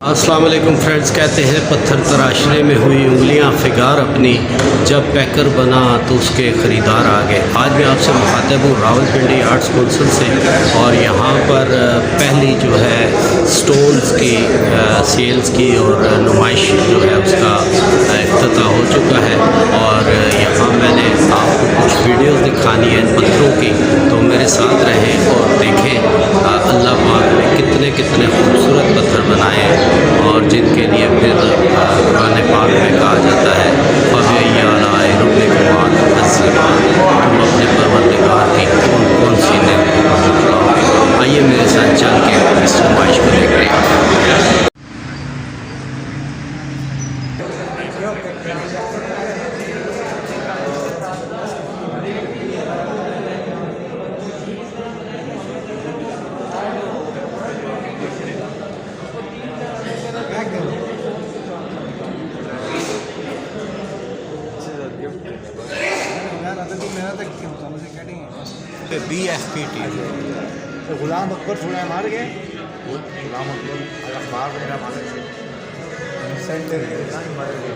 अस्सलाम वालेकुम फ्रेंड्स। कहते हैं पत्थर तराशने में हुई उंगलियां फिगार अपनी, जब पैकर बना तो उसके ख़रीदार आ गए। आज मैं आपसे मुखातब हूँ रावलपिंडी आर्ट्स कौंसिल से, और यहाँ पर पहली जो है स्टोन्स की सेल्स की और नुमाइश जो है उसका इफ्तिताह हो चुका है। और यहाँ मैंने आपको कुछ वीडियोस दिखानी है पत्थरों की, तो मेरे साथ रहें और देखें अल्लाह पाक ने कितने कितने खूबसूरत पत्थर बनाए हैं, और जिनके लिए फिर कुरान पाक में कहा जाता है तुम अपने परवरदिगार की कौन कौन सी नेमतों को भुलाओगे। आइए मेरे साथ चल के इस नुमाइश को देख रहे हैं। BFPT तो गुलाम अकबर थोड़ा मार गए। गुलाम अकबर अखबार वगैरह मार गए सेंटर मार गए।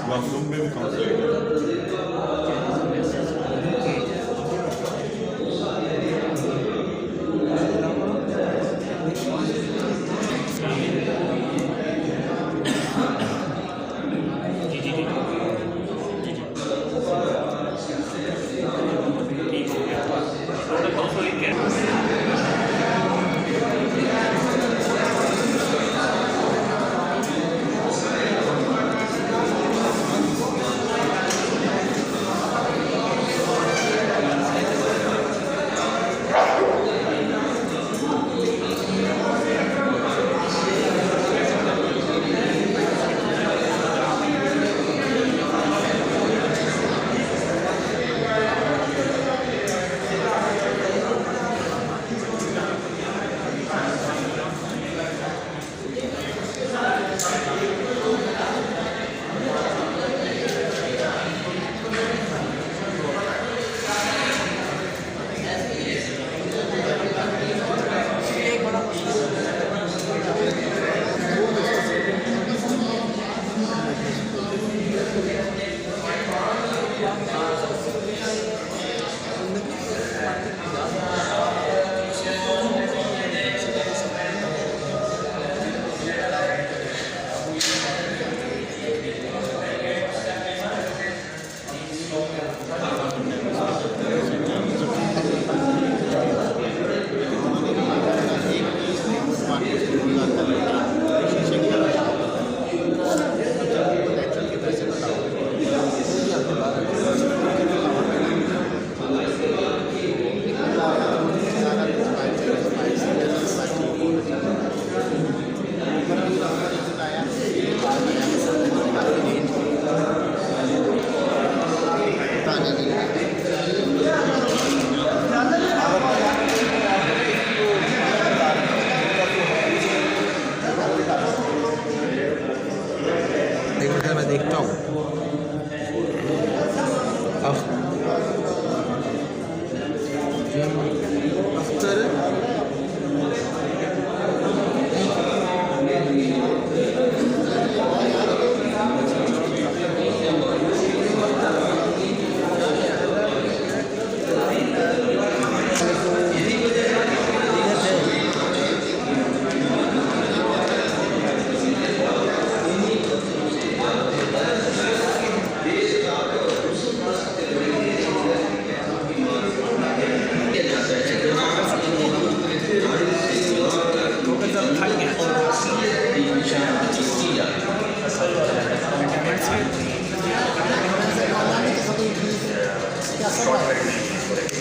वाशरूम में भी खांसी मैं देखता हूँ। अख्तर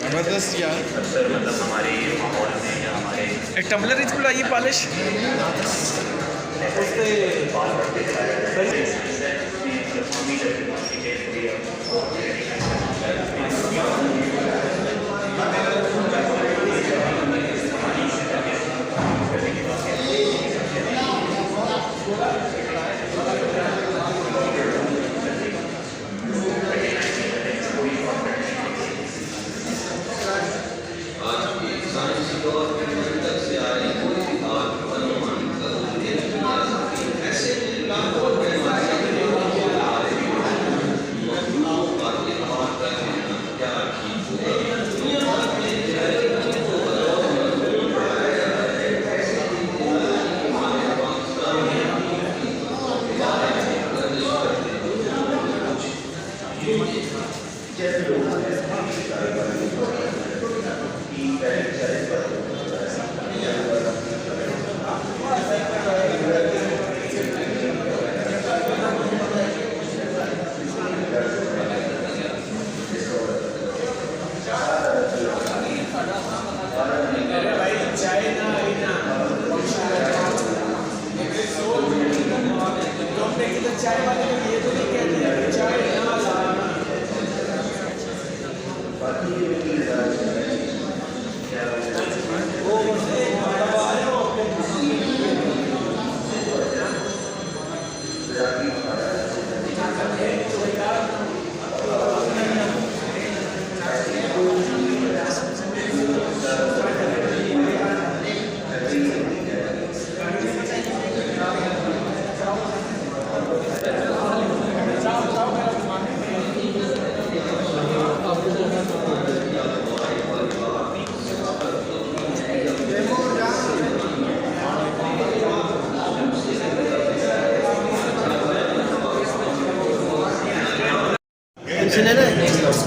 जबरदस्त यार। अक्सर मतलब हमारे माहौल में या हमारे एक टम्बलर इसको लाइए पॉलिश।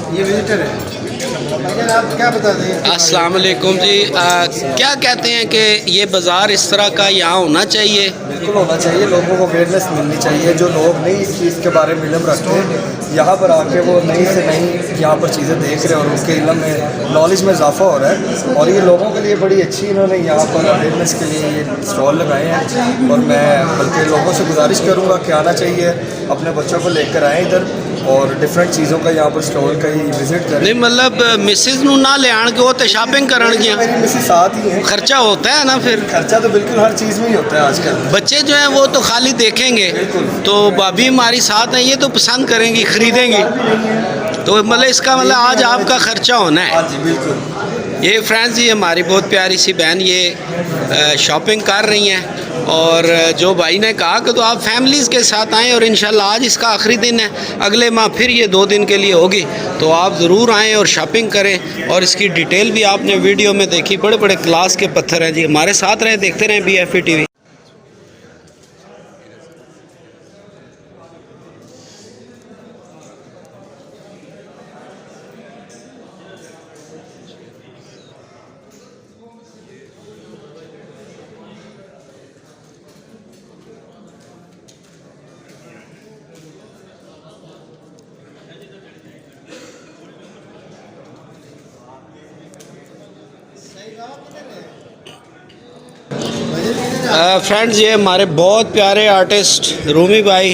ये विजिटर है। भाईजान आप क्या बता दें? अस्सलाम वालेकुम जी। क्या कहते हैं कि ये बाज़ार इस तरह का यहाँ होना चाहिए? बिल्कुल होना चाहिए। लोगों को अवेयरनेस मिलनी चाहिए। जो लोग नहीं इस चीज़ के बारे में इलम रखते हैं, यहाँ पर आके वो नई से नई यहाँ पर चीज़ें देख रहे हैं और उनके इलम में, नॉलेज में इजाफा हो रहा है। और ये लोगों के लिए बड़ी अच्छी इन्होंने यहाँ पर अवेयरनेस के लिए ये स्टॉल लगाए हैं। और मैं बल्कि लोगों से गुजारिश करूँगा कि आना चाहिए, अपने बच्चों को लेकर आएँ इधर और डिफरेंट चीज़ों का यहाँ पर स्टॉल का ही विजिट करें। नहीं मतलब मिसेज नू ना ले आन के वो तो शॉपिंग करनगियां, मेरी मिसेस साथ ही है। खर्चा होता है ना, फिर खर्चा तो बिल्कुल हर चीज़ में ही होता है आजकल। बच्चे जो हैं वो तो खाली देखेंगे, तो भाभी हमारी साथ हैं, ये तो पसंद करेंगी, खरीदेंगी। तो मतलब इसका मतलब आज आपका खर्चा होना है। हाँ जी बिल्कुल। ये फ्रेंड्स, ये हमारी बहुत प्यारी सी बहन ये शॉपिंग कर रही हैं। और जो भाई ने कहा कि तो आप फैमिलीज़ के साथ आएँ और इंशाल्लाह आज इसका आखिरी दिन है, अगले माह फिर ये 2 दिन के लिए होगी, तो आप ज़रूर आएँ और शॉपिंग करें। और इसकी डिटेल भी आपने वीडियो में देखी, बड़े बड़े क्लास के पत्थर हैं जी। हमारे साथ रहें, देखते रहें BFE TV। फ्रेंड्स, ये हमारे बहुत प्यारे आर्टिस्ट रूमी भाई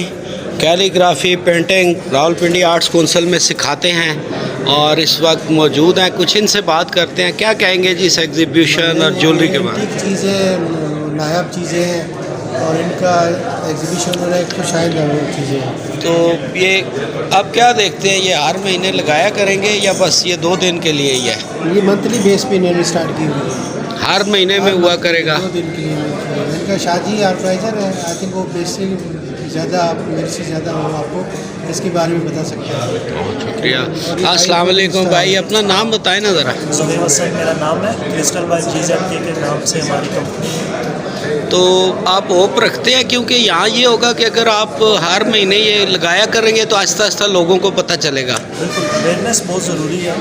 calligraphy painting Rawalpindi arts council में सिखाते हैं और इस वक्त मौजूद हैं। कुछ इनसे बात करते हैं, क्या कहेंगे जी इस एग्जीबिशन और ज्वेलरी के बारे में? चीज़ें नायाब चीज़ें हैं और इनका एग्जीबिशन हो रहा है, खुश चीज़ें हैं। तो ये आप क्या देखते हैं, ये हर महीने लगाया करेंगे या बस ये 2 दिन के लिए ही है? ये मंथली बेस पे इन्होंने स्टार्ट की हुई है, हर महीने में हुआ करेगा? 2 दिन के लिए। इनका शादी ऑर्गेनाइजर है, आई थिंक वो बेसिक ज़्यादा मेरे से ज़्यादा हो आपको इसके बारे में बता सकते हैं। बहुत शुक्रिया। अस्सलाम वालेकुम भाई, अपना नाम बताएं ना ज़रा। सुबह वसैन मेरा नाम है, क्रिस्टल बाय GZK के नाम से हमारी कंपनी है। तो आप होप रखते हैं, क्योंकि यहाँ ये होगा कि अगर आप हर महीने ये लगाया करेंगे तो आहिस्ता आहिस्ता लोगों को पता चलेगा? बिल्कुल, अवेयरनेस बहुत ज़रूरी है।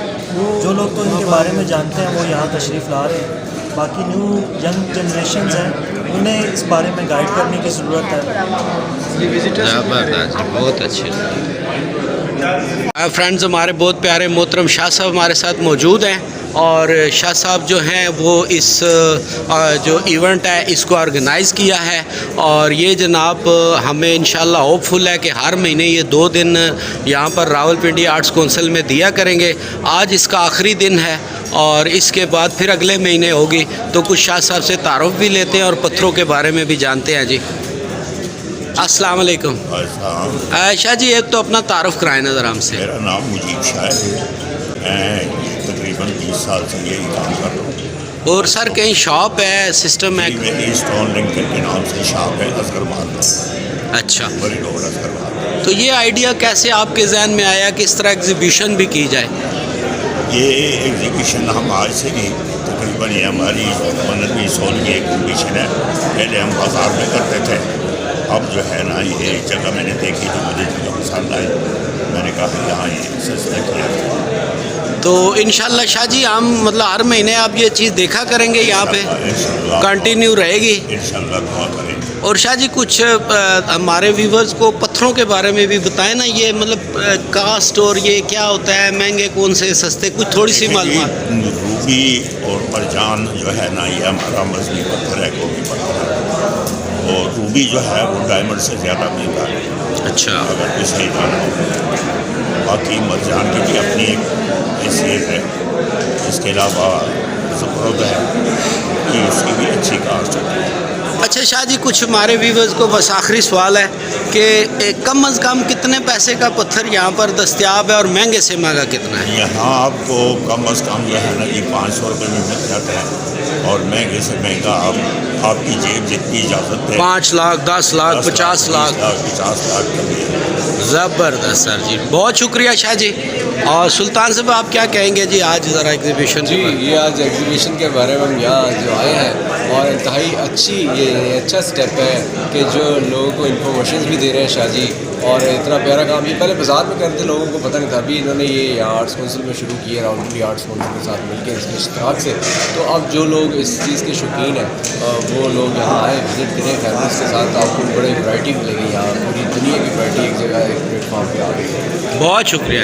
जो लोग तो इनके बारे में जानते हैं वो यहाँ तशरीफ़ ला रहे हैं, बाकी न्यू यंग जनरेशन हैं उन्हें इस बारे में गाइड करने की ज़रूरत है। ज़बरदस्त, बहुत अच्छे। फ्रेंड्स, हमारे बहुत प्यारे मोहतरम शाह साहब हमारे साथ मौजूद हैं और शाह साहब जो हैं वो इस जो इवेंट है इसको ऑर्गेनाइज़ किया है और ये जनाब हमें इंशाल्लाह होपफुल है कि हर महीने ये 2 दिन यहाँ पर रावलपिंडी आर्ट्स कौंसिल में दिया करेंगे। आज इसका आखिरी दिन है और इसके बाद फिर अगले महीने होगी, तो कुछ शाह साहब से तारुफ भी लेते हैं और पत्थरों के बारे में भी जानते हैं। जी अस्सलाम वालेकुम। शाह जी, एक तो अपना तारुफ कराएं नज़र हमसे। मेरा नाम मुजीब शाह है, मैं तकरीबन 20 साल से यही काम कर रहा हूँ। और सर कहीं शॉप है, सिस्टम है? मेरी स्टोन लिंकर के नाम से शॉप है, असगर मार्केट। अच्छा, बड़ी रोड असगर मार्केट। तो ये आइडिया कैसे आपके जहन में आया कि इस तरह एग्जीबिशन भी की जाए? ये एग्जीबिशन हम आज से नहीं, तकरीबन ये हमारी 15वीं 16वीं एग्जीबिशन है। पहले हम बाज़ार में करते थे, अब जो है ना ये जगह मैंने देखी तो मुझे जगह पसंद आई, मैंने कहा यहाँ ये सिलसिला किया। तो इंशाल्लाह शाह जी हम मतलब हर महीने आप ये चीज़ देखा करेंगे यहाँ पे, कंटिन्यू रहेगी इंशाल्लाह, दुआ करें। और शाह जी कुछ हमारे व्यूवर्स को पत्थरों के बारे में भी बताएं ना, ये मतलब कास्ट और ये क्या होता है, महंगे कौन से सस्ते, कुछ थोड़ी सी मालूमात। रूबी और मरजान जो है ना ये हमारा मजहबी पत्थर है, कोई पत्थर है, और रूबी जो है वो डायमंड से ज़्यादा महंगा है। अच्छा, अगर किसी जाना हो। बाकी मरजान की भी अपनी एक हैसियत है, इसके अलावा ज़फरत है कि उसकी भी अच्छी कास्ट होती है। अच्छा शाह जी, कुछ हमारे व्यूवर्स को बस आखिरी सवाल है कि कम अज़ कम कितने पैसे का पत्थर यहाँ पर दस्तयाब है और महंगे से महंगा कितना है? यहाँ आपको कम अज़ कम जो है ना कि 500 रुपये में मिल जाता है और महंगे से महंगा आपकी जेब जितनी इजाज़त है 5 लाख 10 लाख 50 लाख 50 लाख का भी है। ज़बरदस्त सर जी, बहुत शुक्रिया शाह जी। और सुल्तान साहब आप क्या कहेंगे जी आज ज़रा एग्जीबिशन जी? ये आज एग्जीबिशन के बारे में हम यहाँ जो आए हैं और इंतहाई अच्छी ये अच्छा स्टेप है कि जो लोगों को इन्फॉर्मेशन भी दे रहे हैं शाह जी, और इतना प्यारा काम ये पहले बाजार में करते लोगों को पता नहीं था, अभी इन्होंने ये यहाँ आर्ट्स कौंसिल में शुरू किया, रावलपिंडी आर्ट्स कौंसिल के साथ मिलकर इसके इश्तराक से। तो अब जो लोग इस चीज़ के शौकीन हैं वो लोग यहाँ आए, विजिट करें फैमिलीज़ के साथ, आपको बड़ी वैरायटी मिलेगी यहाँ, पूरी दुनिया की वैरायटी एक जगह एक प्लेटफॉर्म पर आ गई है। बहुत शुक्रिया।